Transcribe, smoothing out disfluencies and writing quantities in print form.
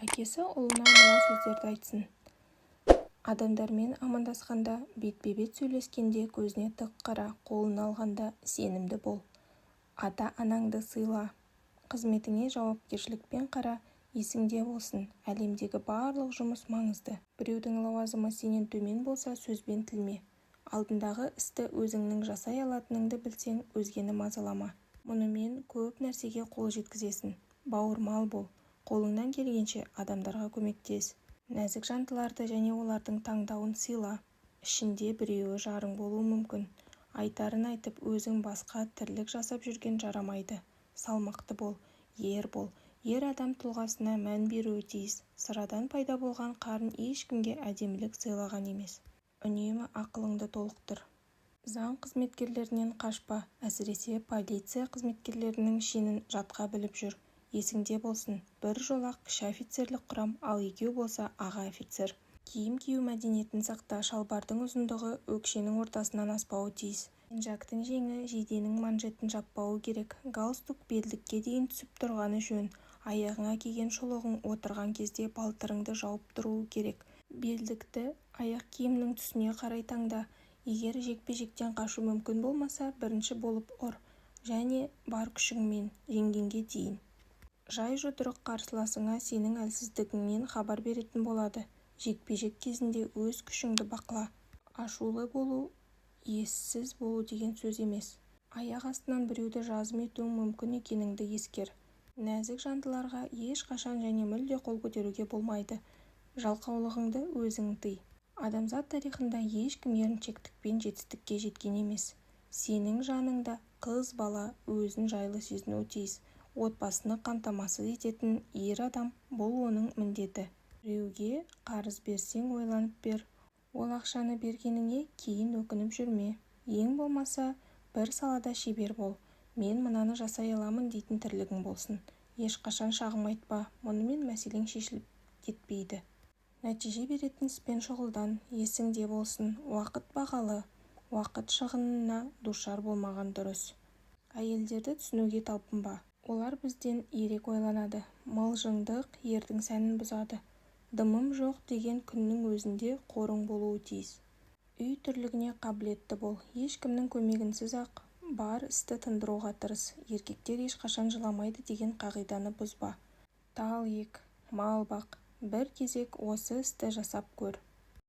Әкесі ұлына мына сөздерді айтсын. Адамдармен амандасқанда, бетпе-бет сөйлескенде көзіне тік қара, қолын алғанда сенімді бол. Ата-анаңды сыйла. Қызметіңе жауапкершілікпен қара, есіңде болсын. Әлемдегі барлық жұмыс маңызды. Біреудің лауазымы сенен төмен болса, сөзбен тілме. Алдындағы істі өзіңнің жасай алатыныңды білсең, өзгені мазалама. Мұнымен көп нәрсеге қол жеткізесің. Бауырмал бол. Қолыңнан келгенше адамдарға көмектес. Нәзік жандыларды және олардың таңдауын сыйла. Ішінде біреуі жарың болуы мүмкін. Айтарын айтып, өзің басқа тірлік жасап жүрген жарамайды. Салмақты бол, ер бол. Ер адам тұлғасына мән беруі тиіс. Sıрадан пайда болған қарын ешкімге әдемілік сыйлаған емес. Үнемі ақылыңды толықтыр. Заң қызметкерлерінен қашпа, әсіресе полиция қызметкерлерінің шенін жатқа біліп жүр. Есіңде болсын, бір жолақ кіші офицерлік құрам, ал екеу болса аға офицер. Киім кию мәдениетін сақта, шалбардың ұзындығы өкшенің ортасынан аспауы тиіс. Пенжактың жеңі жейденің манжетін жаппауы керек. Галстук белдікке дейін түсіп тұрғаны жөн. Аяғыңа киген шұлығың отырған кезде балтырыңды жауып тұруы керек. Белдікті аяқ киімнің түсіне қарай таңда. Егер жекпе-жектен қашу мүмкін болмаса, бірінші болып ұр. Және бар күшіңмен жеңгенге дейін. Жай жұдырық қарсыласыңа сенің әлсіздігіңнен хабар беретін болады. Жекпе-жек кезінде өз күшіңді бақыла. Ашулы болу, ессіз болу деген сөз емес. Аяқ астынан біреуді жазым етуің мүмкін екеніңді ескер. Нәзік жандыларға ешқашан және мүлде қол көтеруге болмайды. Жалқаулығыңды өзің тый. Адамзат тарихында ешкім еріншектікпен жетістікке жеткен емес. Сенің жаныңда қыз бала өзін жайлы сезінуі тиіс. Отбасыны қамтамасыз ететін ер адам, бұл оның міндеті. Біреуге қарыз берсең ойланып бер. Ол ақшаны бергеніңе кейін өкініп жүрме. Ең болмаса, бір салада шебер бол. Мен мынаны жасай аламын дейтін тірлігің болсын. Ешқашан шағым айтпа, мұнымен мәселең шешіліп кетпейді. Нәтиже беретін іспен шұғылдан, есіңде болсын, уақыт бағалы. Уақыт шығынына душар болмаған дұрыс. Әйелдерді түсінуге талпынба. Олар бізден ерек ойланады. Мылжыңдық ердің сәнін бұзады. Дымым жоқ деген күннің өзінде қорың болуы тиіс. Үй тірлігіне қабілетті бол. Ешкімнің көмегінсіз ақ бар істі тындыруға тырыс. Еркектер ешқашан жыламайды деген қағиданы бұзба. Тал ек, мал бақ. Бір кезек осы істі жасап көр.